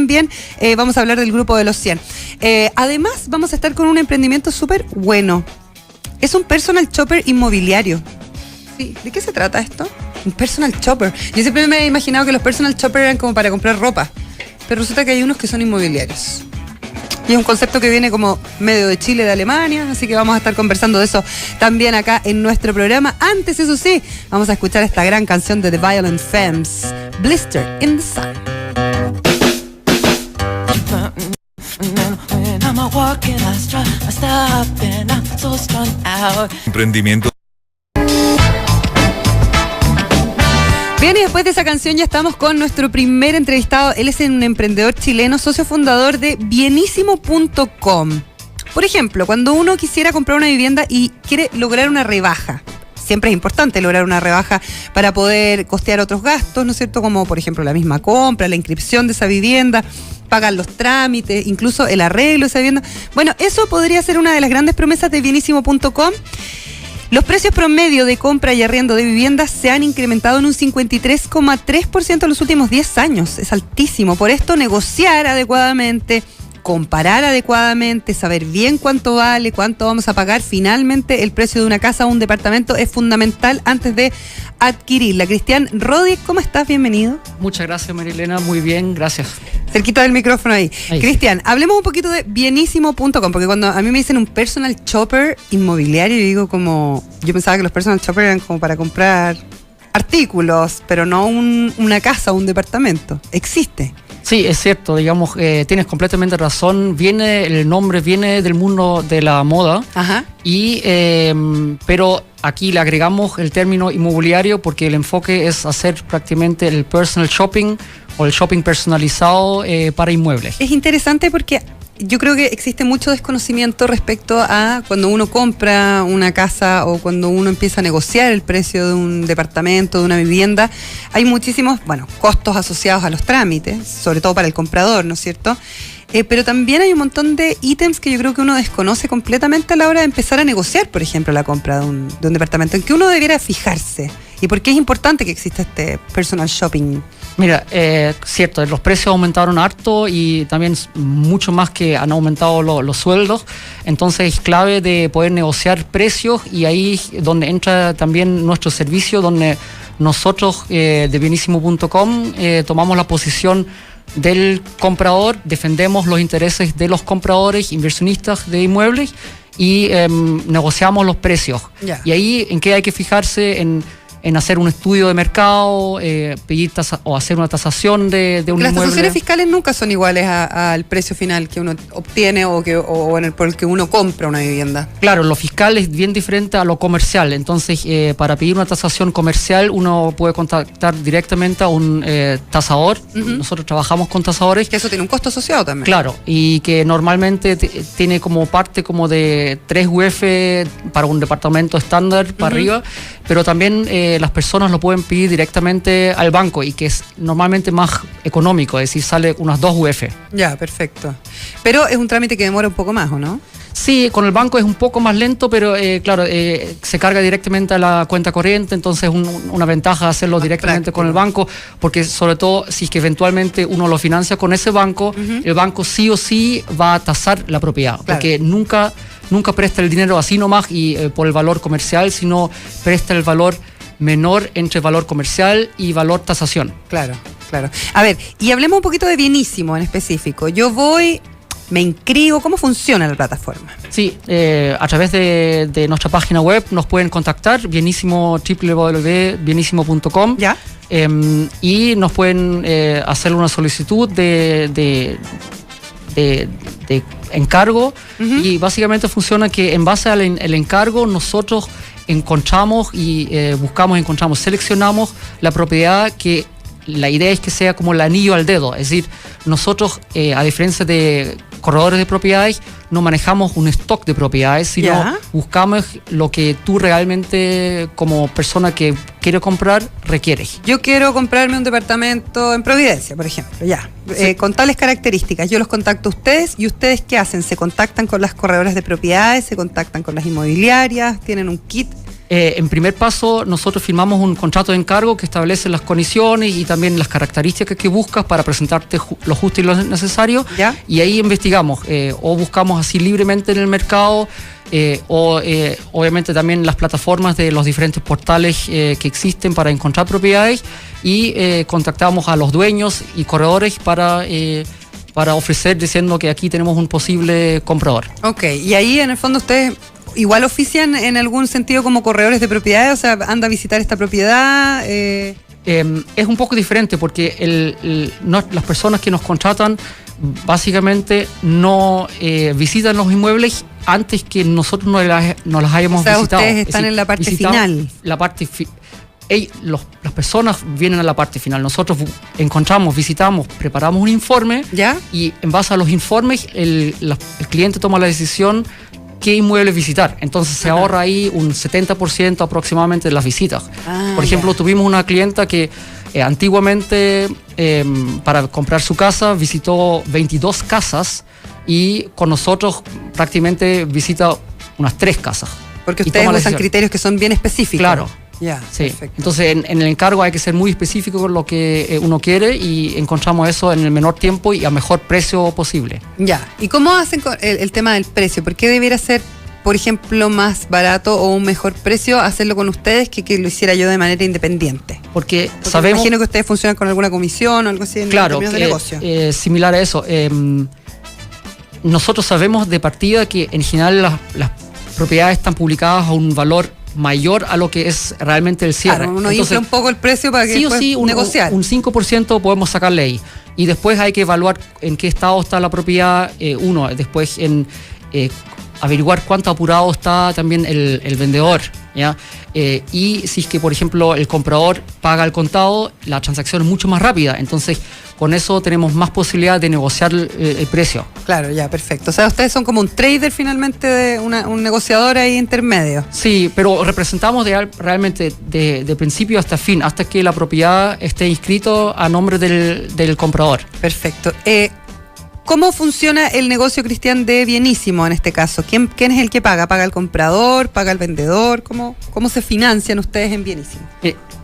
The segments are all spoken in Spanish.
también vamos a hablar del grupo de los 100. Además, vamos a estar con un emprendimiento súper bueno. Es un personal shopper inmobiliario. Sí, ¿de qué se trata esto? Un personal shopper. Yo siempre me he imaginado que los personal shoppers eran como para comprar ropa, pero resulta que hay unos que son inmobiliarios. Y es un concepto que viene como medio de Chile, de Alemania, así que vamos a estar conversando de eso también acá en nuestro programa. Antes, eso sí, vamos a escuchar esta gran canción de The Violent Femmes, Blister in the Sun. Emprendimiento. Bien, y después de esa canción ya estamos con nuestro primer entrevistado. Él es un emprendedor chileno, socio fundador de Bienísimo.com. Por ejemplo, cuando uno quisiera comprar una vivienda y quiere lograr una rebaja, siempre es importante lograr una rebaja para poder costear otros gastos, ¿no es cierto? Como por ejemplo la misma compra, la inscripción de esa vivienda, pagar los trámites, incluso el arreglo de esa vivienda. Bueno, eso podría ser una de las grandes promesas de Bienísimo.com. Los precios promedio de compra y arriendo de viviendas se han incrementado en un 53,3% en los últimos 10 años. Es altísimo. Por esto, negociar adecuadamente, comparar adecuadamente, saber bien cuánto vale, cuánto vamos a pagar finalmente el precio de una casa o un departamento es fundamental antes de adquirirla. Cristian Rodic, ¿cómo estás? Bienvenido. Muchas gracias, Marilena. Muy bien, gracias. Cerquita del micrófono ahí. Cristian, hablemos un poquito de Bienísimo.com, porque cuando a mí me dicen un personal shopper inmobiliario, yo pensaba que los personal shoppers eran como para comprar artículos, pero no una casa o un departamento. Existe. Sí, es cierto, digamos, tienes completamente razón. El nombre viene del mundo de la moda. Ajá. Pero aquí le agregamos el término inmobiliario porque el enfoque es hacer prácticamente el personal shopping o el shopping personalizado para inmuebles. Es interesante porque yo creo que existe mucho desconocimiento respecto a cuando uno compra una casa o cuando uno empieza a negociar el precio de un departamento, de una vivienda. Hay muchísimos, costos asociados a los trámites, sobre todo para el comprador, ¿no es cierto? Pero también hay un montón de ítems que yo creo que uno desconoce completamente a la hora de empezar a negociar, por ejemplo, la compra de un departamento, en que uno debiera fijarse. ¿Y por qué es importante que exista este personal shopping? Mira, cierto, los precios aumentaron harto y también mucho más que han aumentado los sueldos, entonces es clave de poder negociar precios y ahí donde entra también nuestro servicio, donde nosotros de Bienísimo.com tomamos la posición del comprador, defendemos los intereses de los compradores, inversionistas de inmuebles y negociamos los precios. Yeah. Y ahí en qué hay que fijarse en hacer un estudio de mercado, pedir o hacer una tasación de un inmueble. Las tasaciones fiscales nunca son iguales al precio final que uno obtiene por el que uno compra una vivienda. Claro, lo fiscal es bien diferente a lo comercial. Entonces, para pedir una tasación comercial, uno puede contactar directamente a un tasador. Uh-huh. Nosotros trabajamos con tasadores. Que eso tiene un costo asociado también. Claro, y que normalmente tiene como parte como de 3 UF para un departamento estándar para arriba, pero también las personas lo pueden pedir directamente al banco y que es normalmente más económico, es decir, sale unas 2 UF. Ya, perfecto. Pero es un trámite que demora un poco más, ¿o no? Sí, con el banco es un poco más lento, pero claro, se carga directamente a la cuenta corriente, entonces una ventaja hacerlo más directamente práctico con el banco, porque sobre todo si es que eventualmente uno lo financia con ese banco, el banco sí o sí va a tasar la propiedad, claro, porque nunca presta el dinero así nomás y por el valor comercial, sino presta el valor menor entre valor comercial y valor tasación. Claro. A ver, y hablemos un poquito de Bienísimo en específico. Yo me inscribo, ¿cómo funciona la plataforma? Sí, a través de nuestra página web nos pueden contactar, www.bienísimo.com. ¿Ya? Y nos pueden hacer una solicitud de encargo. Uh-huh. Y básicamente funciona que en base al encargo nosotros encontramos seleccionamos la propiedad que la idea es que sea como el anillo al dedo, es decir, nosotros a diferencia de corredores de propiedades no manejamos un stock de propiedades, sino buscamos lo que tú realmente como persona que quiere comprar requieres. Yo quiero comprarme un departamento en Providencia, por ejemplo, sí. Con tales características, yo los contacto a ustedes y ustedes ¿qué hacen? ¿Se contactan con las corredoras de propiedades? ¿Se contactan con las inmobiliarias? ¿Tienen un kit? En primer paso, nosotros firmamos un contrato de encargo que establece las condiciones y también las características que buscas para presentarte lo justo y lo necesario. ¿Ya? Y ahí investigamos o buscamos así libremente en el mercado o obviamente también las plataformas de los diferentes portales que existen para encontrar propiedades y contactamos a los dueños y corredores para ofrecer diciendo que aquí tenemos un posible comprador. Ok, y ahí en el fondo ustedes igual ofician en algún sentido como corredores de propiedades, o sea, anda a visitar esta propiedad. Es un poco diferente porque las personas que nos contratan básicamente no visitan los inmuebles antes que nosotros no las hayamos visitado. Ustedes están en la parte final. Las personas vienen a la parte final. Nosotros encontramos, visitamos, preparamos un informe. ¿Ya? Y en base a los informes el cliente toma la decisión qué inmuebles visitar. Entonces se ahorra ahí un 70% aproximadamente de las visitas. Por ejemplo, tuvimos una clienta que antiguamente para comprar su casa visitó 22 casas y con nosotros prácticamente visita unas 3 casas. Porque ustedes usan criterios que son bien específicos. Claro. Ya, sí. Perfecto. Entonces en el encargo hay que ser muy específico con lo que uno quiere y encontramos eso en el menor tiempo y a mejor precio posible. Ya. ¿Y cómo hacen el tema del precio? ¿Por qué debiera ser, por ejemplo, más barato o un mejor precio hacerlo con ustedes que lo hiciera yo de manera independiente? Porque sabemos... Me imagino que ustedes funcionan con alguna comisión o algo así en términos de negocio. Similar a eso. Nosotros sabemos de partida que en general las propiedades están publicadas a un valor mayor a lo que es realmente el cierre. Claro, uno infla un poco el precio para que después negociar. Un 5% podemos sacarle ahí. Y después hay que evaluar en qué estado está la propiedad, después en averiguar cuánto apurado está también el vendedor, ¿ya? Y si es que, por ejemplo, el comprador paga al contado, la transacción es mucho más rápida. Entonces, con eso tenemos más posibilidad de negociar el precio. Claro, ya, perfecto. O sea, ustedes son como un trader finalmente, de un negociador ahí intermedio. Sí, pero representamos realmente de principio hasta fin, hasta que la propiedad esté inscrito a nombre del comprador. Perfecto. ¿Cómo funciona el negocio, Cristian, de Bienísimo en este caso? ¿Quién es el que paga? ¿Paga el comprador? ¿Paga el vendedor? ¿Cómo se financian ustedes en Bienísimo?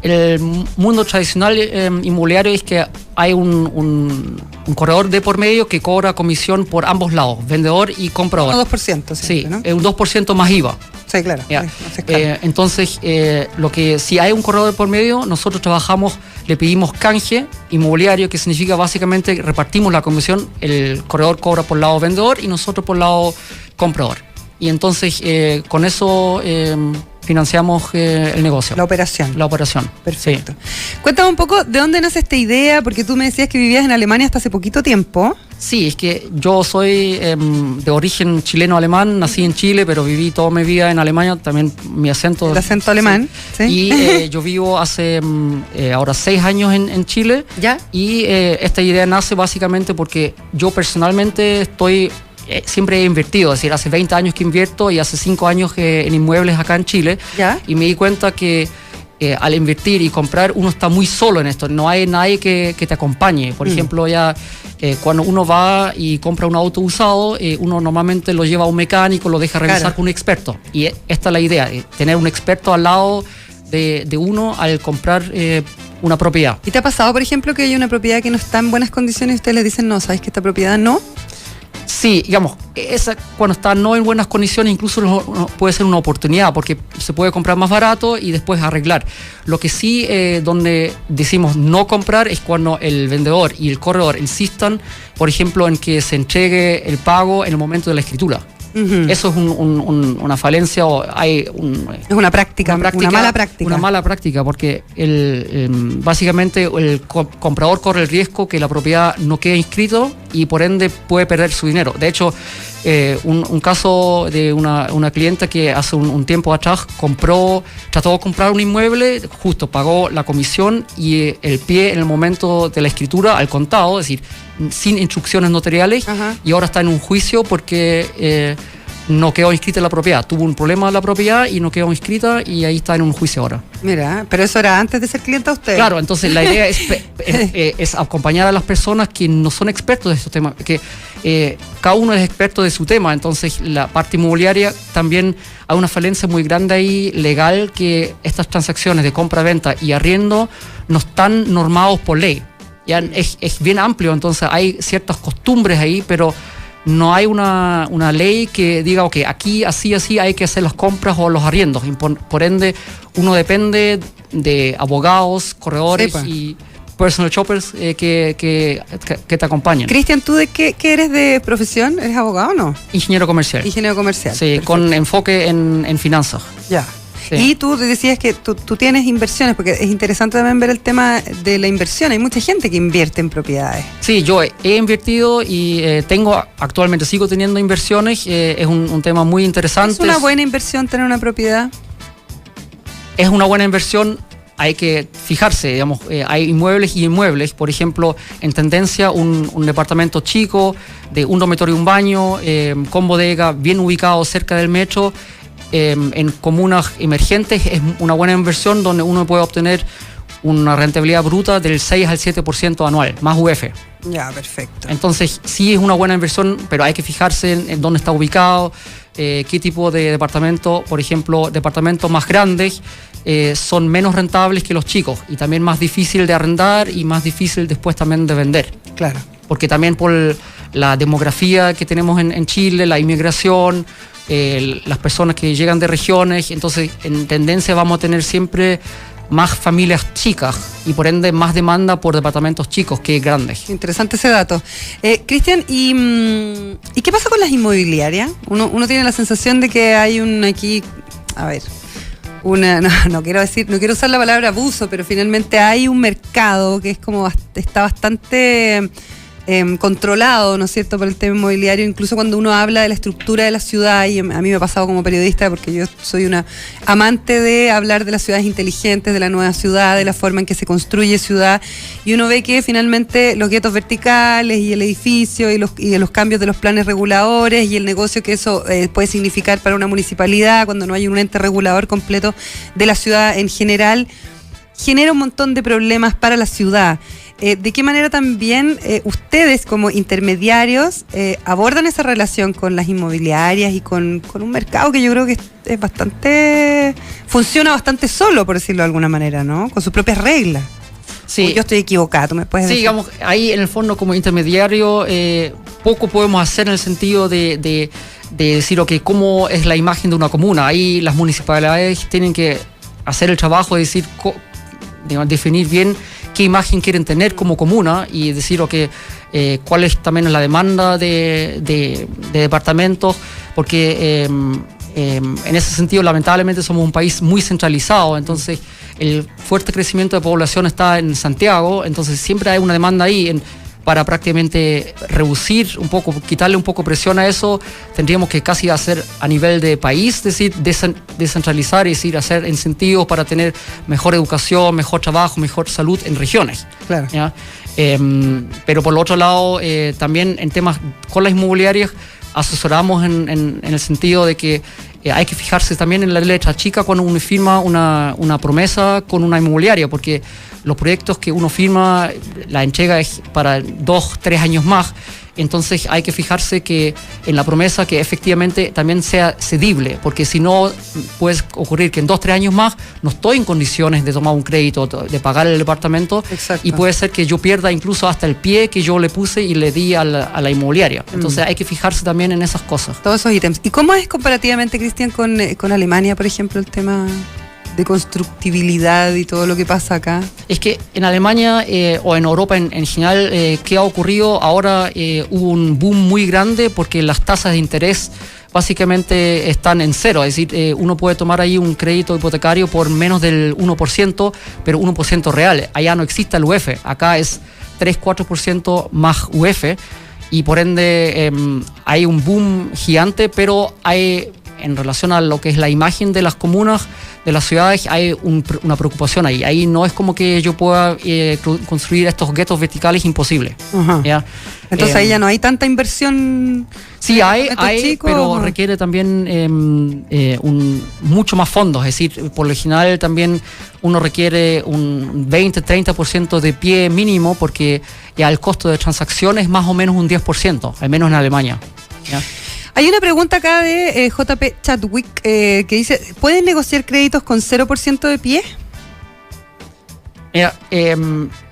El mundo tradicional inmobiliario es que hay un corredor de por medio que cobra comisión por ambos lados, vendedor y comprador. Un 2%, siempre, ¿no? Sí, un 2% más IVA. Sí, claro. Entonces, si hay un corredor por medio, nosotros trabajamos, le pedimos canje inmobiliario, que significa básicamente repartimos la comisión, el corredor cobra por lado vendedor y nosotros por lado comprador. Y entonces, con eso financiamos el negocio. La operación. Perfecto. Sí. Cuéntame un poco de dónde nace esta idea, porque tú me decías que vivías en Alemania hasta hace poquito tiempo. Sí, es que yo soy de origen chileno-alemán, nací en Chile, pero viví toda mi vida en Alemania, también mi acento... El acento alemán, sí. Y yo vivo hace ahora 6 años en Chile. ¿Ya? Y esta idea nace básicamente porque yo personalmente siempre he invertido, es decir, hace 20 años que invierto y hace 5 años en inmuebles acá en Chile. ¿Ya? Y me di cuenta que al invertir y comprar uno está muy solo en esto, no hay nadie que te acompañe. Por ejemplo, cuando uno va y compra un auto usado, uno normalmente lo lleva a un mecánico, lo deja revisar con un experto. Y esta es la idea, tener un experto al lado de uno al comprar una propiedad. ¿Y te ha pasado, por ejemplo, que hay una propiedad que no está en buenas condiciones y ustedes les dicen, no, sabes que esta propiedad no? Sí, digamos, esa cuando está no en buenas condiciones incluso puede ser una oportunidad porque se puede comprar más barato y después arreglar. Lo que sí, donde decimos no comprar es cuando el vendedor y el corredor insistan, por ejemplo, en que se entregue el pago en el momento de la escritura. Uh-huh. Eso es una falencia o es una práctica, una mala práctica. Una mala práctica porque básicamente el comprador corre el riesgo que la propiedad no quede inscrito y por ende puede perder su dinero. De hecho, un caso de una clienta que hace un tiempo atrás trató de comprar un inmueble, justo pagó la comisión y el pie en el momento de la escritura al contado, es decir, sin instrucciones notariales. Ajá. Y ahora está en un juicio porque no quedó inscrita la propiedad. Tuvo un problema la propiedad y no quedó inscrita y ahí está en un juicio ahora. Mira, pero eso era antes de ser clienta usted. Claro, entonces la idea es acompañar a las personas que no son expertos de estos temas. Que cada uno es experto de su tema, entonces la parte inmobiliaria también hay una falencia muy grande ahí legal, que estas transacciones de compra-venta y arriendo no están normados por ley. Ya es bien amplio, entonces hay ciertas costumbres ahí, pero no hay una ley que diga, ok, aquí así hay que hacer las compras o los arriendos. Por ende, uno depende de abogados, corredores, sí, pues, y personal shoppers que te acompañan. Cristian, ¿tú de qué eres de profesión? ¿Eres abogado o no? Ingeniero comercial. Ingeniero comercial. Sí, perfecto. Con enfoque en finanzas. Ya. Sí. Y tú decías que tú tienes inversiones, porque es interesante también ver el tema de la inversión. Hay mucha gente que invierte en propiedades. Sí, yo he invertido y actualmente sigo teniendo inversiones. Es un tema muy interesante. ¿Es una buena inversión tener una propiedad? Es una buena inversión. Hay que fijarse, digamos, hay inmuebles y inmuebles. Por ejemplo, en tendencia, un departamento chico, de un dormitorio y un baño, con bodega, bien ubicado cerca del metro, en comunas emergentes, es una buena inversión donde uno puede obtener una rentabilidad bruta del 6 al 7% anual, más UF. Ya, perfecto. Entonces, sí es una buena inversión, pero hay que fijarse en dónde está ubicado, qué tipo de departamento. Por ejemplo, departamentos más grandes son menos rentables que los chicos y también más difícil de arrendar y más difícil después también de vender. Claro. Porque también por la demografía que tenemos en Chile, la inmigración, las personas que llegan de regiones, entonces en tendencia vamos a tener siempre más familias chicas y por ende más demanda por departamentos chicos que grandes. Interesante ese dato. Cristian, ¿y qué pasa con las inmobiliarias? Uno tiene la sensación de que hay no quiero usar la palabra abuso, pero finalmente hay un mercado que es como está bastante controlado, ¿no es cierto?, por el tema inmobiliario. Incluso cuando uno habla de la estructura de la ciudad, y a mí me ha pasado como periodista, porque yo soy una amante de hablar de las ciudades inteligentes, de la nueva ciudad, de la forma en que se construye ciudad, y uno ve que finalmente los guetos verticales y el edificio y los cambios de los planes reguladores y el negocio que eso puede significar para una municipalidad cuando no hay un ente regulador completo de la ciudad en general, genera un montón de problemas para la ciudad. ¿De qué manera también ustedes como intermediarios abordan esa relación con las inmobiliarias y con un mercado que yo creo que funciona bastante solo, por decirlo de alguna manera, ¿no? Con sus propias reglas? Sí. ¿O yo estoy equivocada? ¿Tú me puedes decir? Digamos, ahí en el fondo como intermediario poco podemos hacer en el sentido de decir, ok, ¿cómo es la imagen de una comuna? Ahí las municipalidades tienen que hacer el trabajo de decir, definir bien qué imagen quieren tener como comuna y decir cuál es también la demanda de departamentos, porque en ese sentido lamentablemente somos un país muy centralizado, entonces el fuerte crecimiento de población está en Santiago, entonces siempre hay una demanda ahí. Para prácticamente reducir un poco, quitarle un poco presión a eso, tendríamos que casi hacer a nivel de país, es decir, descentralizar, es decir, hacer incentivos para tener mejor educación, mejor trabajo, mejor salud en regiones. Claro. ¿Ya? Pero por el otro lado, también en temas con las inmobiliarias, asesoramos en el sentido de que hay que fijarse también en la letra chica cuando uno firma una promesa con una inmobiliaria, porque los proyectos que uno firma, la entrega es para 2-3 años más, entonces hay que fijarse que en la promesa que efectivamente también sea cedible, porque si no puede ocurrir que en 2-3 años más no estoy en condiciones de tomar un crédito, de pagar el departamento. Exacto. Y puede ser que yo pierda incluso hasta el pie que yo le puse y le di a la inmobiliaria. Entonces hay que fijarse también en esas cosas. Todos esos ítems. ¿Y cómo es comparativamente, Cristian, con Alemania, por ejemplo, el tema de constructibilidad y todo lo que pasa acá? Es que en Alemania o en Europa en general, ¿qué ha ocurrido? Ahora hubo un boom muy grande porque las tasas de interés básicamente están en cero, es decir, uno puede tomar ahí un crédito hipotecario por menos del 1%, pero 1% real. Allá no existe el UF, acá es 3-4% más UF y por ende hay un boom gigante, pero hay, en relación a lo que es la imagen de las comunas, de las ciudades, hay una preocupación ahí. Ahí no es como que yo pueda construir estos guetos verticales, imposible. Uh-huh. ¿Ya? Entonces ahí ya no hay tanta inversión. Sí, hay, pero requiere también mucho más fondos. Es decir, por lo general también uno requiere un 20-30% de pie mínimo, porque ya el costo de transacción es más o menos un 10%, al menos en Alemania. ¿Ya? Hay una pregunta acá de JP Chadwick que dice, ¿pueden negociar créditos con 0% de pie? Mira,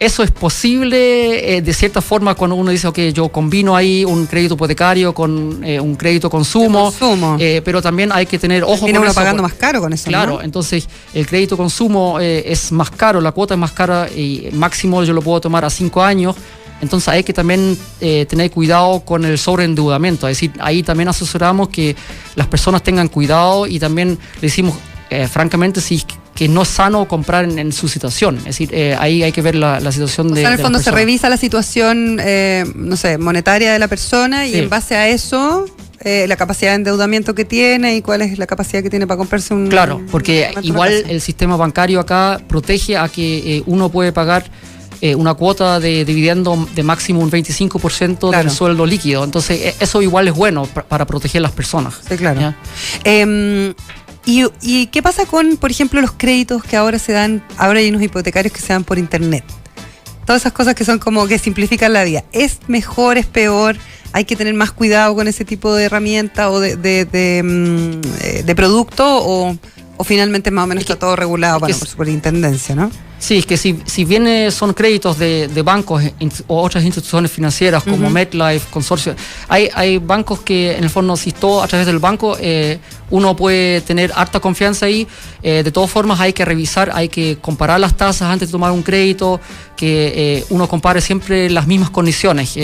eso es posible de cierta forma cuando uno dice, ok, yo combino ahí un crédito hipotecario con un crédito consumo, pero también hay que tener ojo con eso. Uno pagando más caro con eso, claro, ¿no? Entonces el crédito consumo es más caro, la cuota es más cara y máximo yo lo puedo tomar a 5 años. Entonces hay que también tener cuidado con el sobreendeudamiento. Es decir, ahí también asesoramos que las personas tengan cuidado y también le decimos, francamente, si que no es sano comprar en su situación. Es decir, ahí hay que ver la situación en el fondo se revisa la situación, no sé, monetaria de la persona y en base a eso, la capacidad de endeudamiento que tiene y cuál es la capacidad que tiene para comprarse un... Claro, porque igual el sistema bancario acá protege a que uno puede pagar una cuota de dividendo de máximo un 25% del sueldo líquido. Entonces, eso igual es bueno para proteger a las personas. Sí, claro. ¿Y qué pasa con, por ejemplo, los créditos que ahora se dan, ahora hay unos hipotecarios que se dan por internet? Todas esas cosas que son como que simplifican la vida. ¿Es mejor, es peor? ¿Hay que tener más cuidado con ese tipo de herramienta o de producto? ¿O finalmente más o menos está todo regulado por superintendencia, no? Sí, es que si bien son créditos de bancos o otras instituciones financieras como MetLife, Consorcio, hay bancos que en el fondo, si todo a través del banco, uno puede tener harta confianza ahí. De todas formas hay que revisar, hay que comparar las tasas antes de tomar un crédito, que uno compare siempre las mismas condiciones.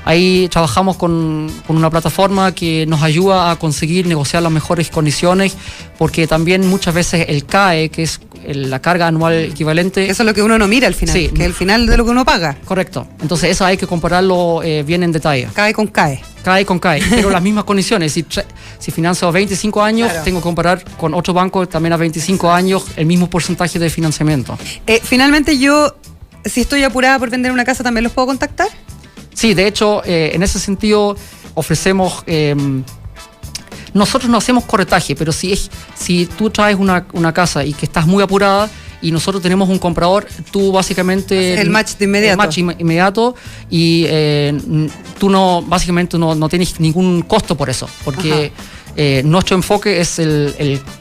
Ahí trabajamos con una plataforma que nos ayuda a conseguir negociar las mejores condiciones, porque también muchas veces el CAE, que es la carga anual equivalente... Eso es lo que uno no mira al final, que es el final de lo que uno paga. Correcto. Entonces eso hay que compararlo bien en detalle. CAE con CAE. CAE con CAE, pero las mismas condiciones. Si financio a 25 años, tengo que comparar con otro banco también a 25 años el mismo porcentaje de financiamiento. Finalmente yo, si estoy apurada por vender una casa, ¿también los puedo contactar? Sí, de hecho, en ese sentido ofrecemos... nosotros no hacemos corretaje, pero si tú traes una casa y que estás muy apurada y nosotros tenemos un comprador, tú básicamente... El match de inmediato. El match inmediato y tú básicamente no tienes ningún costo por eso, porque nuestro enfoque es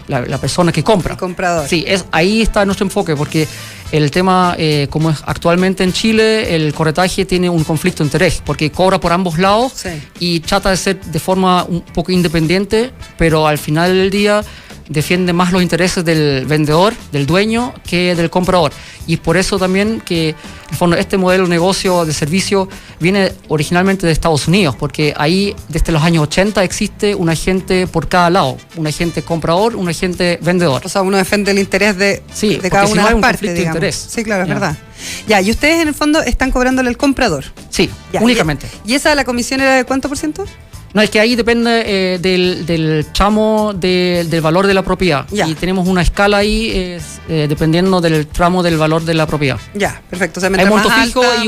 la persona que compra. El comprador. Sí, ahí está nuestro enfoque, porque el tema, como es actualmente en Chile, el corretaje tiene un conflicto de interés, porque cobra por ambos lados y trata de ser de forma un poco independiente, pero al final del día defiende más los intereses del vendedor, del dueño, que del comprador. Y es por eso también que, en el fondo, este modelo de negocio de servicio viene originalmente de Estados Unidos, porque ahí, desde los años 80, existe un agente por cada lado. Un agente comprador, un agente vendedor. O sea, uno defiende el interés de cada una de las partes, digamos. Interés. Sí, claro, es verdad. Ya, y ustedes, en el fondo, están cobrándole al comprador. Sí, únicamente. ¿Y esa, la comisión era de cuánto por ciento? No, es que ahí depende del tramo del valor de la propiedad. Y tenemos una escala ahí dependiendo del tramo del valor de la propiedad. Ya, perfecto. O sea, hay un monto fijo y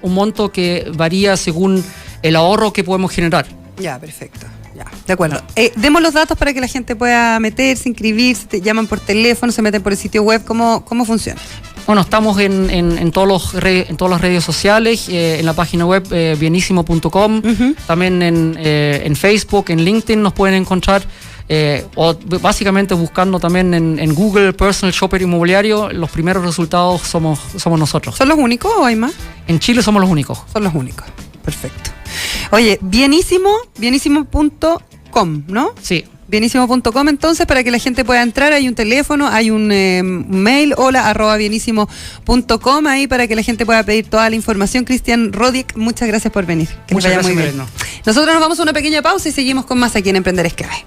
un monto que varía según el ahorro que podemos generar. Ya, perfecto. Ya, de acuerdo. Demos los datos para que la gente pueda meterse, inscribirse, te llaman por teléfono, se meten por el sitio web. ¿Cómo funciona? Bueno, estamos en todas las redes sociales, en la página web bienísimo.com, también en Facebook, en LinkedIn nos pueden encontrar, o básicamente buscando también en Google Personal Shopper Inmobiliario, los primeros resultados somos nosotros. ¿Son los únicos o hay más? En Chile somos los únicos. Son los únicos, perfecto. Oye, bienísimo.com, ¿no? Sí. Bienísimo.com, entonces, para que la gente pueda entrar, hay un teléfono, hay un mail, hola@bienísimo.com, ahí para que la gente pueda pedir toda la información. Cristian Rodiek, muchas gracias por venir. Muchas gracias, muy bien. Nosotros nos vamos a una pequeña pausa y seguimos con más aquí en Emprender es Clave.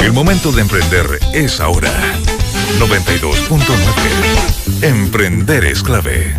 El momento de emprender es ahora. 92.9. Emprender es clave.